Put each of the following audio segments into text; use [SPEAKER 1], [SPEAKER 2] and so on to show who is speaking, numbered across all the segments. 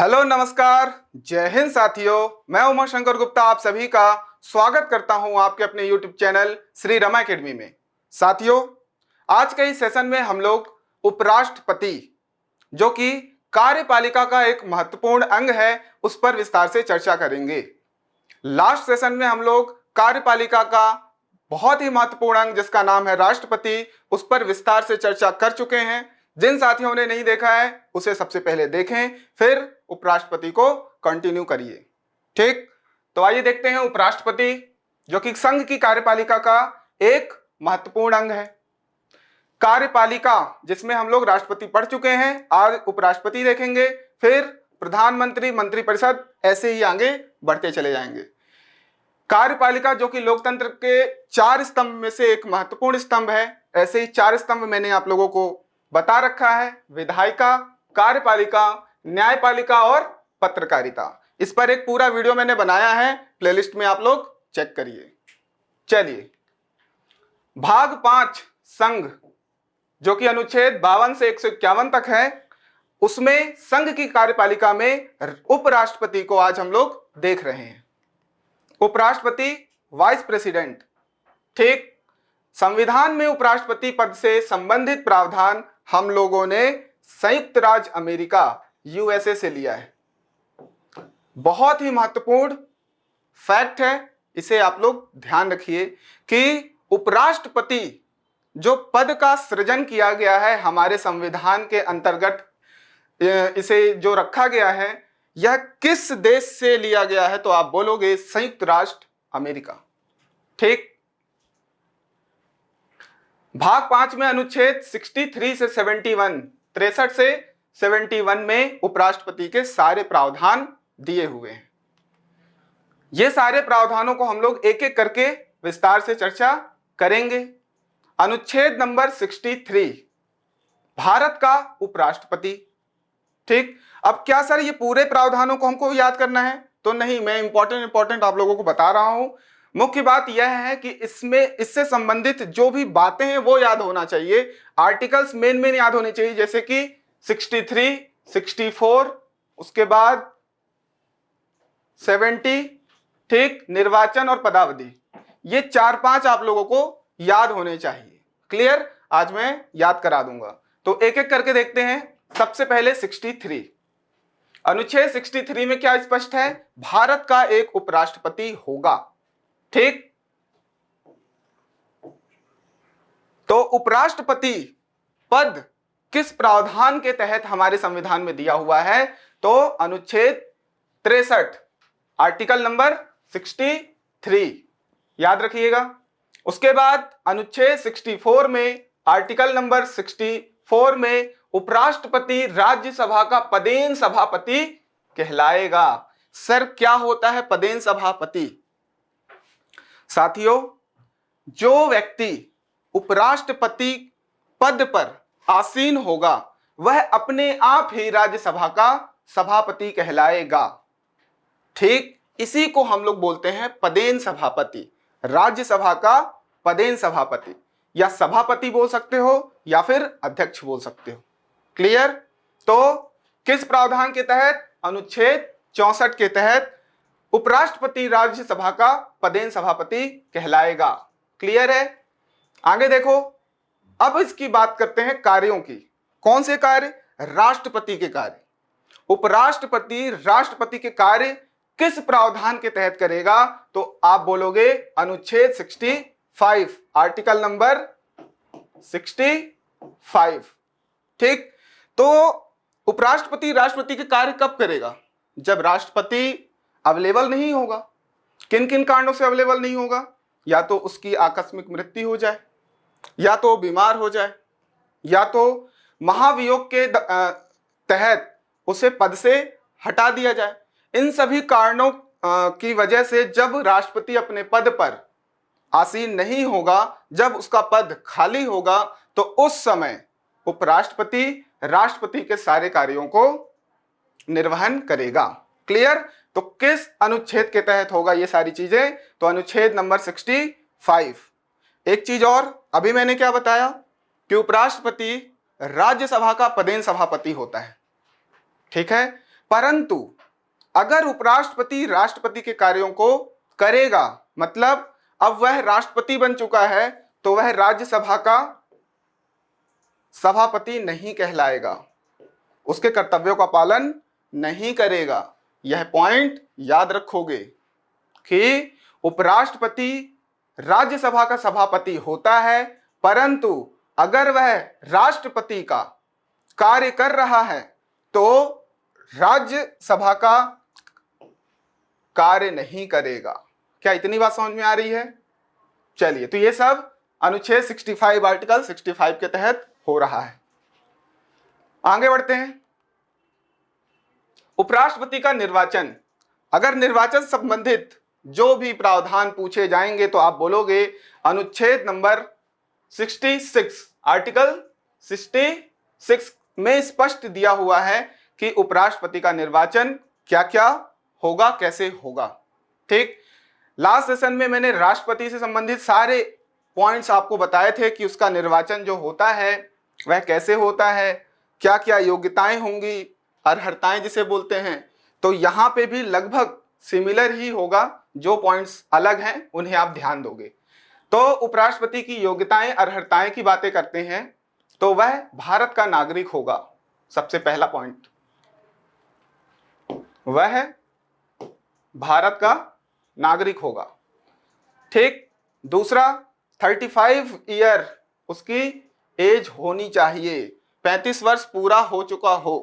[SPEAKER 1] Hello नमस्कार, जय हिंद साथियों। मैं उमा शंकर गुप्ता आप सभी का स्वागत करता हूं आपके अपने YouTube channel Shri Rama academy में। साथियों, आज के इस सेशन में हम लोग उपराष्ट्रपति जो कि कार्यपालिका का एक महत्वपूर्ण अंग है उस पर विस्तार से चर्चा करेंगे। लास्ट सेशन में हम लोग कार्यपालिका का बहुत ही महत्वपूर्ण अंग जिसका नाम है राष्ट्रपति, उस पर विस्तार से चर्चा कर चुके हैं। जिन साथियों ने नहीं देखा है उसे सबसे पहले देखें, फिर उपराष्ट्रपति को कंटिन्यू करिए। ठीक, तो आइए देखते हैं उपराष्ट्रपति जो कि संघ की कार्यपालिका का एक महत्वपूर्ण अंग है। कार्यपालिका जिसमें हम लोग राष्ट्रपति पढ़ चुके हैं, आज उपराष्ट्रपति देखेंगे, फिर प्रधानमंत्री, मंत्रिपरिषद, ऐसे ही आगे बढ़ते चले जाएंगे। कार्यपालिका जो कि लोकतंत्र के 4 स्तंभ में से एक महत्वपूर्ण स्तंभ है। ऐसे ही 4 स्तंभ मैंने आप लोगों को बता रखा है: विधायिका, कार्यपालिका, न्यायपालिका और पत्रकारिता। इस पर एक पूरा वीडियो मैंने बनाया है, प्लेलिस्ट में आप लोग चेक करिए। चलिए, भाग 5 संघ जो कि अनुच्छेद 52 से 151 तक है, उसमें संघ की कार्यपालिका में उपराष्ट्रपति को आज हम लोग देख रहे हैं। उपराष्ट्रपति वाइस प्रेसिडेंट। ठीक, संविधान में उपराष्ट्रपति पद से संबंधित प्रावधान हम लोगों ने संयुक्त राज्य अमेरिका यूएसए से लिया है। बहुत ही महत्वपूर्ण फैक्ट है, इसे आप लोग ध्यान रखिए कि उपराष्ट्रपति जो पद का सृजन किया गया है हमारे संविधान के अंतर्गत, इसे जो रखा गया है, यह किस देश से लिया गया है? तो आप बोलोगे संयुक्त राष्ट्र अमेरिका। ठीक, भाग 5 में अनुच्छेद 63 से 71, 63 से 71 में उपराष्ट्रपति के सारे प्रावधान दिए हुए हैं। ये सारे प्रावधानों को हम लोग एक एक करके विस्तार से चर्चा करेंगे। अनुच्छेद नंबर 63, भारत का उपराष्ट्रपति। ठीक, अब क्या सर ये पूरे प्रावधानों को हमको याद करना है? तो नहीं, मैं इंपॉर्टेंट आप लोगों को बता रहा हूं। मुख्य बात यह है कि इसमें इससे संबंधित जो भी बातें हैं वो याद होना चाहिए। आर्टिकल्स मेन याद होने चाहिए, जैसे कि 63, 64, उसके बाद 70। ठीक, निर्वाचन और पदावधि, ये 4-5 आप लोगों को याद होने चाहिए। क्लियर? आज मैं याद करा दूंगा, तो एक एक करके देखते हैं। सबसे पहले 63, अनुच्छेद 63 में क्या स्पष्ट है? भारत का एक उपराष्ट्रपति होगा। ठीक, तो उपराष्ट्रपति पद किस प्रावधान के तहत हमारे संविधान में दिया हुआ है? तो अनुच्छेद 63, आर्टिकल नंबर 63, याद रखिएगा। उसके बाद अनुच्छेद 64 में, आर्टिकल नंबर 64 में उपराष्ट्रपति राज्यसभा का पदेन सभापति कहलाएगा। सर क्या होता है पदेन सभापति? साथियों, जो व्यक्ति उपराष्ट्रपति पद पर आसीन होगा वह अपने आप ही राज्यसभा का सभापति कहलाएगा। ठीक, इसी को हम लोग बोलते हैं पदेन सभापति, राज्यसभा का पदेन सभापति, या सभापति बोल सकते हो या फिर अध्यक्ष बोल सकते हो। क्लियर? तो किस प्रावधान के तहत? अनुच्छेद 64 के तहत उपराष्ट्रपति राज्यसभा का पदेन सभापति कहलाएगा। क्लियर है? आगे देखो, अब इसकी बात करते हैं कार्यों की। कौन से कार्य? राष्ट्रपति के कार्य। उपराष्ट्रपति राष्ट्रपति के कार्य किस प्रावधान के तहत करेगा? तो आप बोलोगे अनुच्छेद 65, आर्टिकल नंबर 65। ठीक, तो उपराष्ट्रपति राष्ट्रपति के कार्य कब करेगा? जब राष्ट्रपति अवेलेबल नहीं होगा। किन किन कारणों से अवेलेबल नहीं होगा? या तो उसकी आकस्मिक मृत्यु हो जाए, या तो बीमार हो जाए, या तो महाभियोग के तहत उसे पद से हटा दिया जाए। इन सभी कारणों की वजह से जब राष्ट्रपति अपने पद पर आसीन नहीं होगा, जब उसका पद खाली होगा, तो उस समय उपराष्ट्रपति राष्ट्रपति के सारे कार्यों को निर्वहन करेगा। क्लियर? तो किस अनुच्छेद के तहत होगा ये सारी चीजें? तो अनुच्छेद नंबर 65। एक चीज और, अभी मैंने क्या बताया कि उपराष्ट्रपति राज्यसभा का पदेन सभापति होता है। ठीक है, परंतु अगर उपराष्ट्रपति राष्ट्रपति के कार्यों को करेगा, मतलब अब वह राष्ट्रपति बन चुका है, तो वह राज्यसभा का सभापति नहीं कहलाएगा, उसके कर्तव्यों का पालन नहीं करेगा। यह पॉइंट याद रखोगे कि उपराष्ट्रपति राज्यसभा का सभापति होता है, परंतु अगर वह राष्ट्रपति का कार्य कर रहा है तो राज्यसभा का कार्य नहीं करेगा। क्या इतनी बात समझ में आ रही है? चलिए, तो ये सब अनुच्छेद 65 आर्टिकल 65 के तहत हो रहा है। आगे बढ़ते हैं। उपराष्ट्रपति का निर्वाचन, अगर निर्वाचन संबंधित जो भी प्रावधान पूछे जाएंगे तो आप बोलोगे अनुच्छेद नंबर 66 आर्टिकल 66 में स्पष्ट दिया हुआ है कि उपराष्ट्रपति का निर्वाचन क्या क्या होगा, कैसे होगा। ठीक, लास्ट सेशन में मैंने राष्ट्रपति से संबंधित सारे पॉइंट्स आपको बताए थे कि उसका निर्वाचन जो होता है वह कैसे होता है, क्या क्या योग्यताएं होंगी, अर्हताएं जिसे बोलते हैं। तो यहाँ पे भी लगभग सिमिलर ही होगा, जो पॉइंट्स अलग हैं उन्हें आप ध्यान दोगे। तो उपराष्ट्रपति की योग्यताएं अर्हताएं की बातें करते हैं तो वह भारत का नागरिक होगा, सबसे पहला पॉइंट, वह भारत का नागरिक होगा। ठीक, दूसरा 35 ईयर उसकी एज होनी चाहिए, 35 वर्ष पूरा हो चुका हो।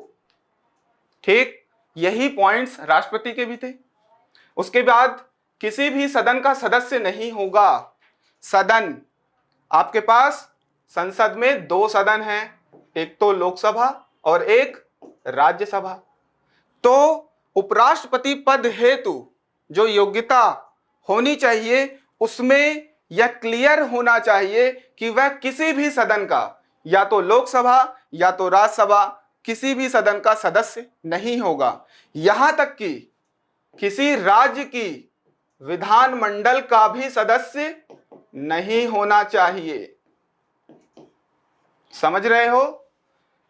[SPEAKER 1] ठीक, यही पॉइंट्स राष्ट्रपति के भी थे। उसके बाद किसी भी सदन का सदस्य नहीं होगा। सदन, आपके पास संसद में 2 सदन हैं, एक तो लोकसभा और एक राज्यसभा। तो उपराष्ट्रपति पद हेतु जो योग्यता होनी चाहिए उसमें यह क्लियर होना चाहिए कि वह किसी भी सदन का, या तो लोकसभा या तो राज्यसभा, किसी भी सदन का सदस्य नहीं होगा। यहां तक कि किसी राज्य की विधानमंडल का भी सदस्य नहीं होना चाहिए। समझ रहे हो?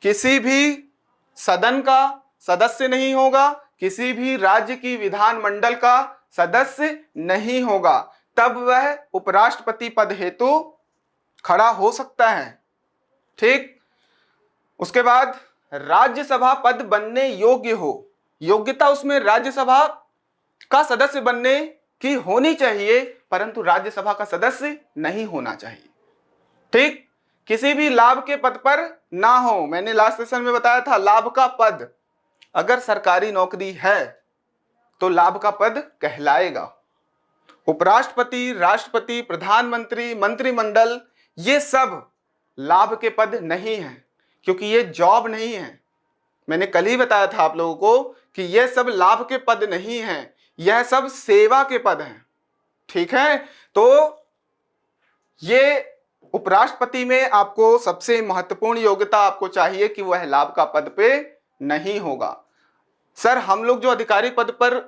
[SPEAKER 1] किसी भी सदन का सदस्य नहीं होगा, किसी भी राज्य की विधानमंडल का सदस्य नहीं होगा, तब वह उपराष्ट्रपति पद हेतु खड़ा हो सकता है। ठीक, उसके बाद राज्यसभा पद बनने योग्य हो, योग्यता उसमें राज्यसभा का सदस्य बनने की होनी चाहिए, परंतु राज्यसभा का सदस्य नहीं होना चाहिए। ठीक, किसी भी लाभ के पद पर ना हो। मैंने लास्ट सेशन में बताया था, लाभ का पद, अगर सरकारी नौकरी है तो लाभ का पद कहलाएगा। उपराष्ट्रपति, राष्ट्रपति, प्रधानमंत्री, मंत्रिमंडल, ये सब लाभ के पद नहीं हैं, क्योंकि ये जॉब नहीं है। मैंने कल ही बताया था आप लोगों को कि ये सब लाभ के पद नहीं हैं, यह सब सेवा के पद हैं। ठीक है, तो ये उपराष्ट्रपति में आपको सबसे महत्वपूर्ण योग्यता आपको चाहिए कि वह लाभ का पद पे नहीं होगा। सर, हम लोग जो अधिकारी पद पर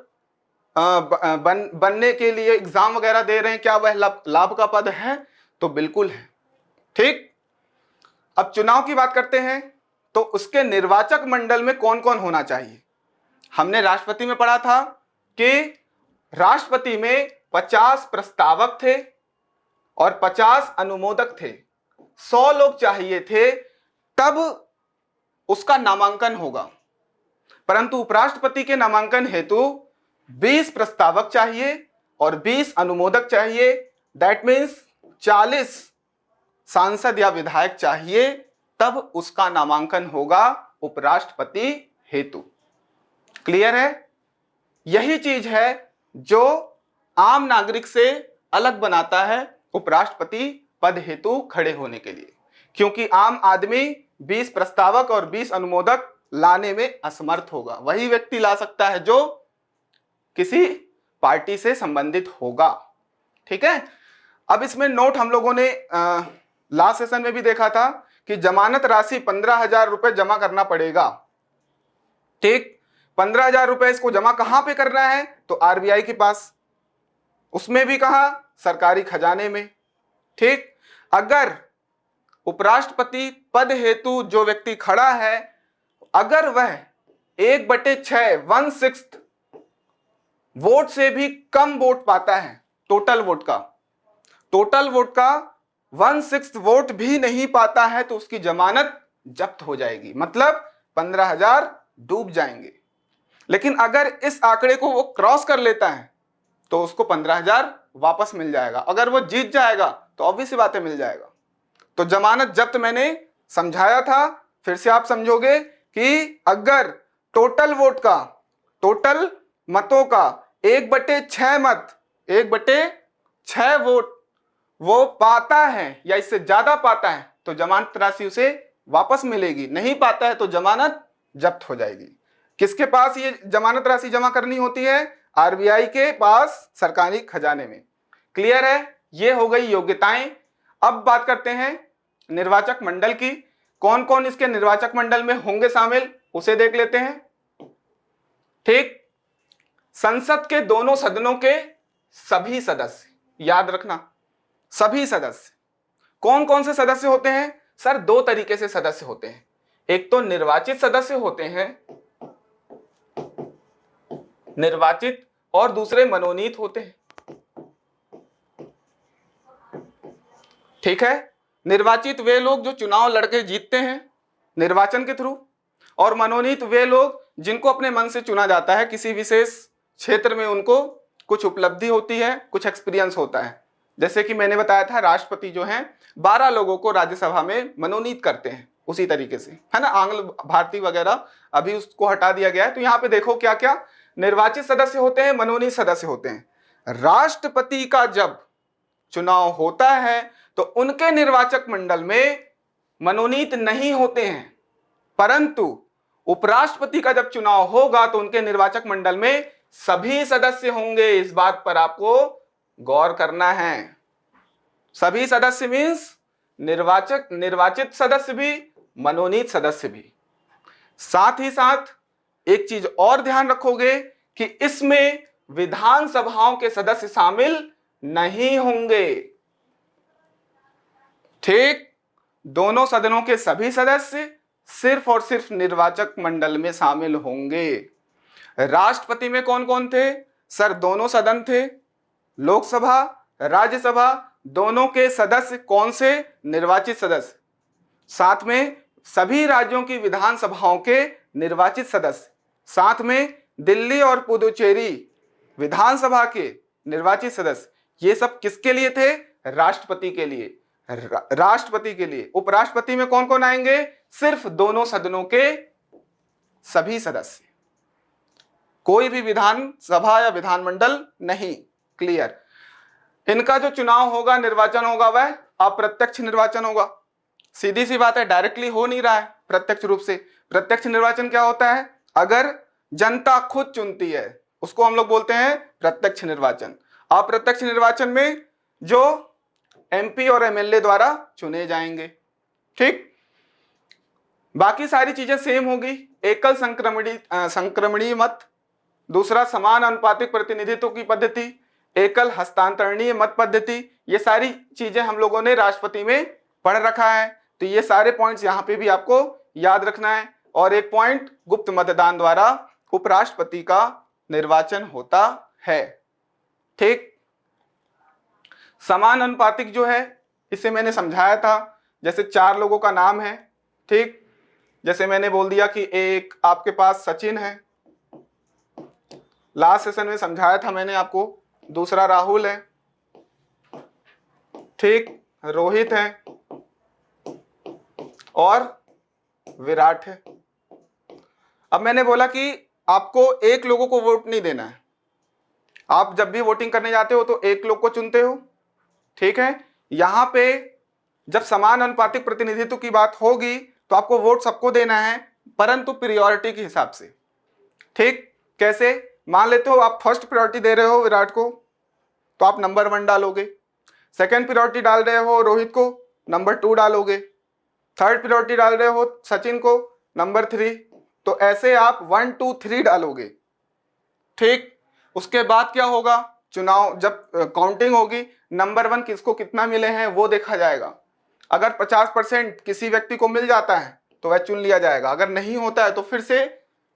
[SPEAKER 1] बनने के लिए एग्जाम वगैरह दे रहे हैं, क्या वह लाभ का पद है? तो बिल्कुल है। ठीक, अब चुनाव की बात करते हैं तो उसके निर्वाचक मंडल में कौन कौन होना चाहिए। हमने राष्ट्रपति में पढ़ा था कि राष्ट्रपति में 50 प्रस्तावक थे और 50 अनुमोदक थे, 100 लोग चाहिए थे, तब उसका नामांकन होगा। परंतु उपराष्ट्रपति के नामांकन हेतु 20 प्रस्तावक चाहिए और 20 अनुमोदक चाहिए। दैट मीन्स 40 सांसद या विधायक चाहिए, तब उसका नामांकन होगा उपराष्ट्रपति हेतु। क्लियर है? यही चीज है जो आम नागरिक से अलग बनाता है उपराष्ट्रपति पद हेतु खड़े होने के लिए, क्योंकि आम आदमी 20 प्रस्तावक और 20 अनुमोदक लाने में असमर्थ होगा। वही व्यक्ति ला सकता है जो किसी पार्टी से संबंधित होगा। ठीक है, अब इसमें नोट हम लोगों ने लास्ट सेशन में भी देखा था कि जमानत राशि 15,000 रुपए जमा करना पड़ेगा। ठीक, 15,000 रुपए इसको जमा कहां पे करना है? तो आरबीआई के पास, उसमें भी कहा सरकारी खजाने में। ठीक, अगर उपराष्ट्रपति पद हेतु जो व्यक्ति खड़ा है, अगर वह 1/6 1/6 वोट से भी कम वोट पाता है, टोटल वोट का 1/6 वोट भी नहीं पाता है तो उसकी जमानत जब्त हो जाएगी, मतलब 15,000 डूब जाएंगे। लेकिन अगर इस आंकड़े को वो क्रॉस कर लेता है तो उसको 15,000 वापस मिल जाएगा। अगर वो जीत जाएगा तो ऑब्वियस सी बात है मिल जाएगा। तो जमानत जब्त मैंने समझाया था, फिर से आप समझोगे कि अगर टोटल वोट का, टोटल मतों का 1/6 मत, 1/6 वोट वो पाता है या इससे ज्यादा पाता है तो जमानत राशि उसे वापस मिलेगी, नहीं पाता है तो जमानत जब्त हो जाएगी। किसके पास ये जमानत राशि जमा करनी होती है? आरबीआई के पास, सरकारी खजाने में। क्लियर है? ये हो गई योग्यताएं। अब बात करते हैं निर्वाचक मंडल की। कौन कौन इसके निर्वाचक मंडल में होंगे शामिल, उसे देख लेते हैं। ठीक, संसद के दोनों सदनों के सभी सदस्य, याद रखना सभी सदस्य। कौन कौन से सदस्य होते हैं? सर दो तरीके से सदस्य होते हैं, एक तो निर्वाचित सदस्य होते हैं, निर्वाचित, और दूसरे मनोनीत होते हैं। ठीक है, निर्वाचित वे लोग जो चुनाव लड़के जीतते हैं निर्वाचन के थ्रू, और मनोनीत वे लोग जिनको अपने मन से चुना जाता है, किसी विशेष क्षेत्र में उनको कुछ उपलब्धि होती है, कुछ एक्सपीरियंस होता है। जैसे कि मैंने बताया था राष्ट्रपति जो हैं 12 लोगों को राज्यसभा में मनोनीत करते हैं, उसी तरीके से है ना। आंग्ल भारतीय वगैरह अभी उसको हटा दिया गया है। तो यहाँ पे देखो क्या क्या निर्वाचित सदस्य होते हैं, मनोनीत सदस्य होते हैं। राष्ट्रपति का जब चुनाव होता है तो उनके निर्वाचक मंडल में मनोनीत नहीं होते हैं, परंतु उपराष्ट्रपति का जब चुनाव होगा तो उनके निर्वाचक मंडल में सभी सदस्य होंगे। इस बात पर आपको गौर करना है। सभी सदस्य मीन्स निर्वाचित सदस्य भी, मनोनीत सदस्य भी। साथ ही साथ एक चीज और ध्यान रखोगे कि इसमें विधानसभाओं के सदस्य शामिल नहीं होंगे। ठीक, दोनों सदनों के सभी सदस्य सिर्फ और सिर्फ निर्वाचक मंडल में शामिल होंगे। राष्ट्रपति में कौन कौन थे? सर दोनों सदन थे, लोकसभा राज्यसभा, दोनों के सदस्य कौन से? निर्वाचित सदस्य। साथ में सभी राज्यों की विधानसभाओं के निर्वाचित सदस्य, साथ में दिल्ली और पुदुचेरी विधानसभा के निर्वाचित सदस्य। ये सब किसके लिए थे? राष्ट्रपति के लिए, राष्ट्रपति के लिए। उपराष्ट्रपति में कौन कौन आएंगे? सिर्फ दोनों सदनों के सभी सदस्य, कोई भी विधानसभा या विधानमंडल नहीं। क्लियर? इनका जो चुनाव होगा, निर्वाचन होगा, वह अप्रत्यक्ष निर्वाचन होगा। सीधी सी बात है, डायरेक्टली हो नहीं रहा है प्रत्यक्ष रूप से। प्रत्यक्ष निर्वाचन क्या होता है? अगर जनता खुद चुनती है उसको हम लोग बोलते हैं प्रत्यक्ष निर्वाचन। अप्रत्यक्ष निर्वाचन में जो एमपी और एमएलए द्वारा चुने जाएंगे। ठीक, बाकी सारी चीजें सेम होगी। एकल संक्रमणीय मत, दूसरा समान अनुपातिक प्रतिनिधित्व की पद्धति, एकल हस्तांतरणीय मत पद्धति, ये सारी चीजें हम लोगों ने राष्ट्रपति में पढ़ रखा है। तो ये सारे पॉइंट्स यहाँ पे भी आपको याद रखना है। और एक पॉइंट, गुप्त मतदान द्वारा उपराष्ट्रपति का निर्वाचन होता है। ठीक, समान अनुपातिक जो है इसे मैंने समझाया था। जैसे 4 लोगों का नाम है, ठीक, जैसे मैंने बोल दिया कि एक आपके पास सचिन है, लास्ट सेशन में समझाया था मैंने आपको। दूसरा राहुल है, ठीक, रोहित है और विराट है। अब मैंने बोला कि आपको एक लोगों को वोट नहीं देना है। आप जब भी वोटिंग करने जाते हो तो एक लोग को चुनते हो। ठीक है, यहां पे जब समान अनुपातिक प्रतिनिधित्व की बात होगी तो आपको वोट सबको देना है, परंतु प्रियोरिटी के हिसाब से। ठीक, कैसे? मान लेते हो आप फर्स्ट प्रायोरिटी दे रहे हो विराट को तो आप नंबर 1 डालोगे, सेकंड प्रायोरिटी डाल रहे हो रोहित को, नंबर 2 डालोगे, थर्ड प्रायोरिटी डाल रहे हो सचिन को, नंबर 3। तो ऐसे आप 1 2 3 डालोगे। ठीक, उसके बाद क्या होगा? चुनाव जब काउंटिंग होगी, नंबर 1 किसको कितना मिले हैं वो देखा जाएगा। अगर 50% किसी व्यक्ति को मिल जाता है तो वह चुन लिया जाएगा, अगर नहीं होता है तो फिर से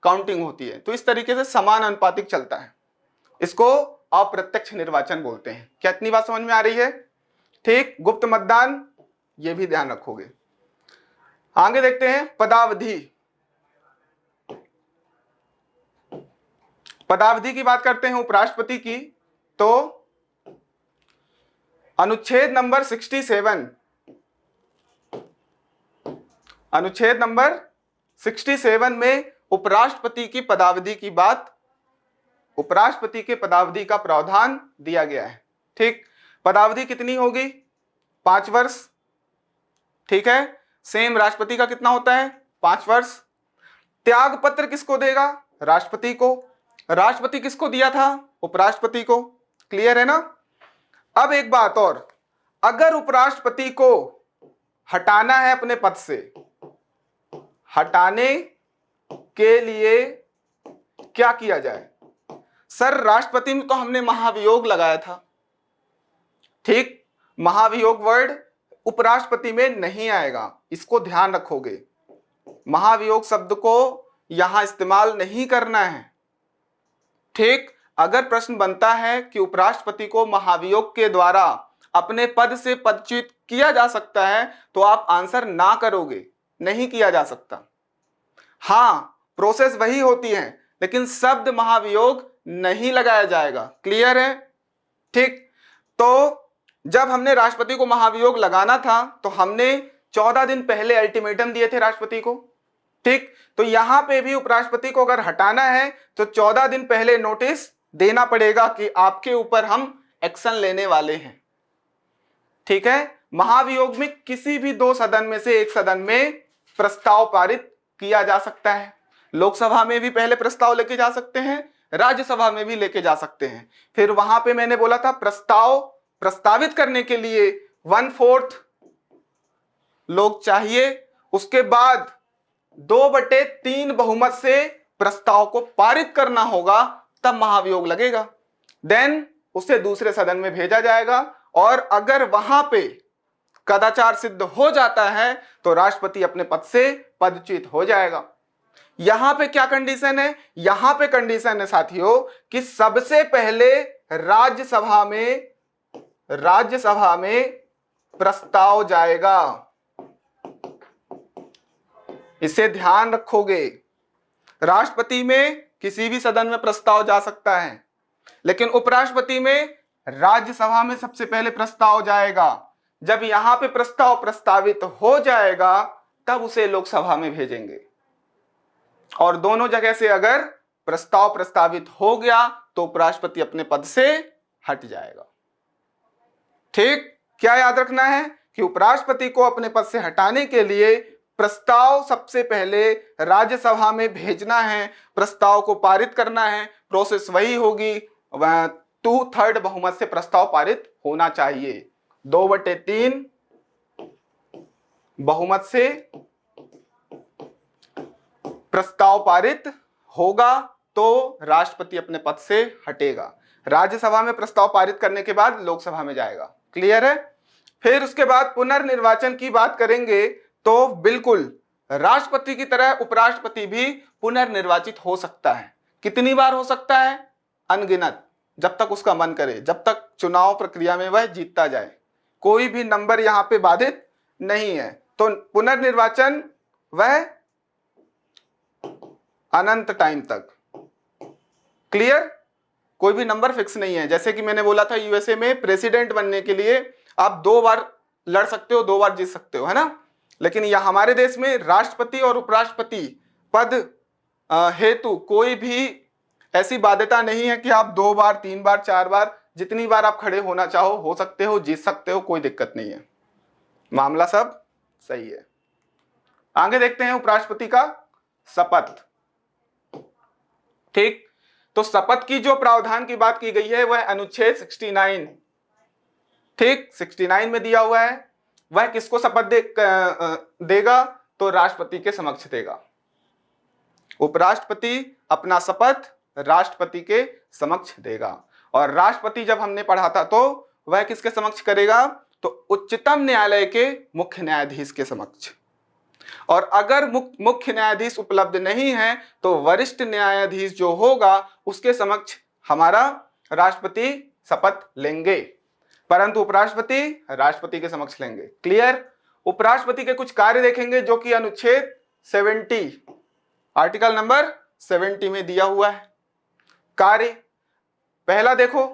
[SPEAKER 1] काउंटिंग होती है। तो इस तरीके से समान अनुपातिक चलता है, इसको अप्रत्यक्ष निर्वाचन बोलते हैं। क्या इतनी बात समझ में आ रही है? ठीक। गुप्त मतदान, ये भी ध्यान रखोगे। आगे देखते हैं पदावधि। पदावधि की बात करते हैं उपराष्ट्रपति की, तो अनुच्छेद नंबर 67, अनुच्छेद नंबर 67 में उपराष्ट्रपति की पदावधि की बात, उपराष्ट्रपति के पदावधि का प्रावधान दिया गया है। ठीक। पदावधि कितनी होगी? 5 वर्ष। ठीक है। सेम राष्ट्रपति का कितना होता है? 5 वर्ष। त्याग पत्र किसको देगा? राष्ट्रपति को। राष्ट्रपति किसको दिया था? उपराष्ट्रपति को। क्लियर है ना? अब एक बात और, अगर उपराष्ट्रपति को हटाना है अपने पद से, हटाने के लिए क्या किया जाए? सर राष्ट्रपति में तो हमने महाभियोग लगाया था। ठीक। महाभियोग वर्ड उपराष्ट्रपति में नहीं आएगा, इसको ध्यान रखोगे। महाभियोग शब्द को यहां इस्तेमाल नहीं करना है। ठीक। अगर प्रश्न बनता है कि उपराष्ट्रपति को महाभियोग के द्वारा अपने पद से पदच्युत किया जा सकता है, तो आप आंसर ना करोगे, नहीं किया जा सकता। हां, प्रोसेस वही होती है, लेकिन शब्द महाभियोग नहीं लगाया जाएगा। क्लियर है? ठीक। तो जब हमने राष्ट्रपति को महाभियोग लगाना था, तो हमने 14 दिन पहले अल्टीमेटम दिए थे राष्ट्रपति को। ठीक। तो यहां पे भी उपराष्ट्रपति को अगर हटाना है तो 14 दिन पहले नोटिस देना पड़ेगा कि आपके ऊपर हम एक्शन लेने वाले हैं। ठीक है। महाभियोग में किसी भी 2 सदन में से एक सदन में प्रस्ताव पारित किया जा सकता है। लोकसभा में भी पहले प्रस्ताव लेके जा सकते हैं, राज्यसभा में भी लेके जा सकते हैं। फिर वहां पे मैंने बोला था प्रस्तावित करने के लिए 1/4 लोग चाहिए, उसके बाद 2/3 बहुमत से प्रस्ताव को पारित करना होगा, तब महाभियोग लगेगा। देन उसे दूसरे सदन में भेजा जाएगा, और अगर वहां पे कदाचार सिद्ध हो जाता है तो राष्ट्रपति अपने पद से पदच्युत हो जाएगा। यहां पे क्या कंडीशन है? यहां पे कंडीशन है साथियों कि सबसे पहले राज्यसभा में प्रस्ताव जाएगा। इसे ध्यान रखोगे। राष्ट्रपति में किसी भी सदन में प्रस्ताव जा सकता है, लेकिन उपराष्ट्रपति में राज्यसभा में सबसे पहले प्रस्ताव जाएगा। जब यहां पे प्रस्ताव प्रस्तावित हो जाएगा, तब उसे लोकसभा में भेजेंगे, और दोनों जगह से अगर प्रस्ताव प्रस्तावित हो गया तो उपराष्ट्रपति अपने पद से हट जाएगा। ठीक। क्या याद रखना है कि उपराष्ट्रपति को अपने पद से हटाने के लिए प्रस्ताव सबसे पहले राज्यसभा में भेजना है, प्रस्ताव को पारित करना है। प्रोसेस वही होगी, 2/3 बहुमत से प्रस्ताव पारित होना चाहिए। 2/3 बहुमत से प्रस्ताव पारित होगा तो राष्ट्रपति अपने पद से हटेगा। राज्यसभा में प्रस्ताव पारित करने के बाद लोकसभा में जाएगा। क्लियर है? फिर उसके बाद पुनर्निर्वाचन की बात करेंगे, तो बिल्कुल राष्ट्रपति की तरह उपराष्ट्रपति भी पुनर्निर्वाचित हो सकता है। कितनी बार हो सकता है? अनगिनत, जब तक उसका मन करे, जब तक चुनाव प्रक्रिया में वह जीतता जाए। कोई भी नंबर यहां पे बाधित नहीं है। तो पुनर्निर्वाचन वह अनंत टाइम तक। क्लियर? कोई भी नंबर फिक्स नहीं है। जैसे कि मैंने बोला था, यूएसए में प्रेसिडेंट बनने के लिए आप 2 बार लड़ सकते हो, 2 बार जीत सकते हो, है ना? लेकिन यह हमारे देश में राष्ट्रपति और उपराष्ट्रपति पद हेतु कोई भी ऐसी बाध्यता नहीं है कि आप 2 बार, 3 बार, 4 बार, जितनी बार आप खड़े होना चाहो हो सकते हो, जीत सकते हो, कोई दिक्कत नहीं है। मामला सब सही है। आगे देखते हैं उपराष्ट्रपति का शपथ। ठीक। तो शपथ की जो प्रावधान की बात की गई है वह अनुच्छेद 69, ठीक, 69 में दिया हुआ है। वह किसको शपथ देगा? तो राष्ट्रपति के समक्ष देगा। उपराष्ट्रपति अपना शपथ राष्ट्रपति के समक्ष देगा। और राष्ट्रपति जब हमने पढ़ा था तो वह किसके समक्ष करेगा? तो उच्चतम न्यायालय के मुख्य न्यायाधीश के समक्ष। और अगर मुख्य न्यायाधीश उपलब्ध नहीं है तो वरिष्ठ न्यायाधीश जो होगा उसके समक्ष हमारा राष्ट्रपति शपथ लेंगे, परंतु उपराष्ट्रपति राष्ट्रपति के समक्ष लेंगे। क्लियर। उपराष्ट्रपति के कुछ कार्य देखेंगे जो कि अनुच्छेद 70 आर्टिकल नंबर 70 में दिया हुआ है। कार्य पहला देखो,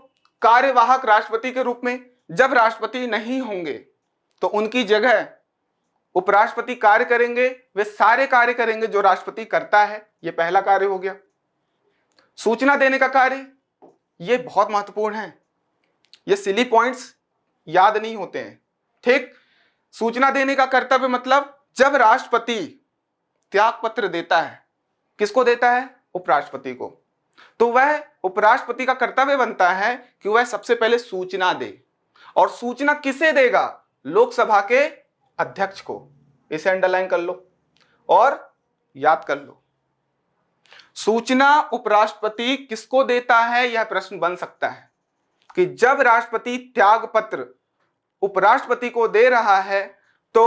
[SPEAKER 1] कार्यवाहक राष्ट्रपति के रूप में जब राष्ट्रपति नहीं होंगे तो उनकी जगह उपराष्ट्रपति कार्य करेंगे, वे सारे कार्य करेंगे जो राष्ट्रपति करता है। यह पहला कार्य हो गया। सूचना देने का कार्य, यह बहुत महत्वपूर्ण है। ये सिली पॉइंट्स याद नहीं होते हैं। ठीक, सूचना देने का कर्तव्य मतलब जब राष्ट्रपति त्याग पत्र देता है, किसको देता है? उपराष्ट्रपति को, तो वह उपराष्ट्रपति का कर्तव्य बनता है कि वह सबसे पहले सूचना दे। और सूचना किसे देगा? लोकसभा के अध्यक्ष को। इसे अंडरलाइन कर लो और याद कर लो। सूचना उपराष्ट्रपति किसको देता है, यह प्रश्न बन सकता है कि जब राष्ट्रपति त्याग पत्र उपराष्ट्रपति को दे रहा है तो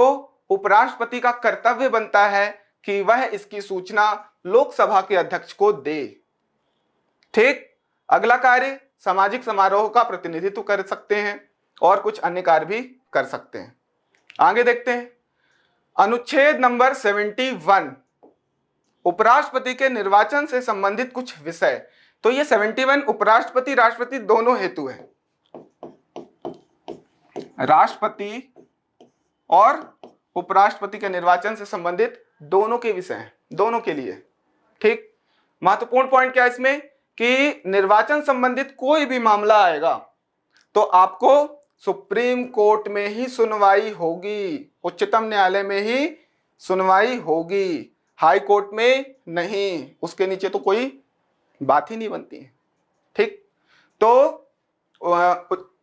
[SPEAKER 1] उपराष्ट्रपति का कर्तव्य बनता है कि वह इसकी सूचना लोकसभा के अध्यक्ष को दे। ठीक। अगला कार्य, सामाजिक समारोह का प्रतिनिधित्व कर सकते हैं और कुछ अन्य कार्य भी कर सकते हैं। आगे देखते हैं अनुच्छेद नंबर 71, उपराष्ट्रपति के निर्वाचन से संबंधित कुछ विषय। तो ये 71 उपराष्ट्रपति राष्ट्रपति दोनों हेतु है। राष्ट्रपति और उपराष्ट्रपति के निर्वाचन से संबंधित दोनों के विषय हैं, दोनों के लिए। ठीक। महत्वपूर्ण पॉइंट क्या है इसमें कि निर्वाचन संबंधित कोई भी मामला आएगा तो आपको सुप्रीम कोर्ट में ही सुनवाई होगी, उच्चतम न्यायालय में ही सुनवाई होगी, हाई कोर्ट में नहीं। उसके नीचे तो कोई बात ही नहीं बनती है। ठीक। तो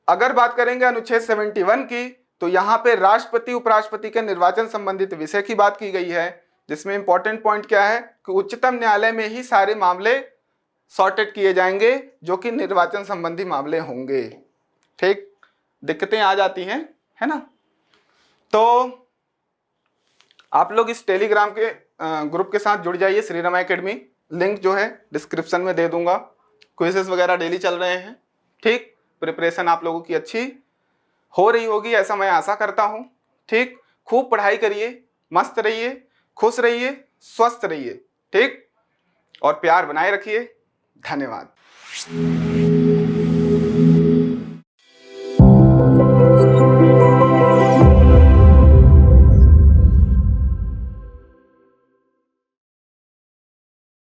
[SPEAKER 1] अगर बात करेंगे अनुच्छेद 71 की तो यहां पे राष्ट्रपति उपराष्ट्रपति के निर्वाचन संबंधित विषय की बात की गई है, जिसमें इंपॉर्टेंट पॉइंट क्या है कि उच्चतम न्यायालय में ही सारे मामले सॉर्टेड किए जाएंगे जो कि निर्वाचन संबंधी मामले होंगे। ठीक। दिक्कतें आ जाती हैं, है ना। तो आप लोग इस टेलीग्राम के ग्रुप के साथ जुड़ जाइए, श्री रमा एकेडमी। लिंक जो है डिस्क्रिप्शन में दे दूंगा। क्विजेस वगैरह डेली चल रहे हैं। ठीक। प्रिपरेशन आप लोगों की अच्छी हो रही होगी ऐसा मैं आशा करता हूं। ठीक। खूब पढ़ाई करिए, मस्त रहिए, खुश रहिए, स्वस्थ रहिए। ठीक। और प्यार बनाए रखिए। धन्यवाद।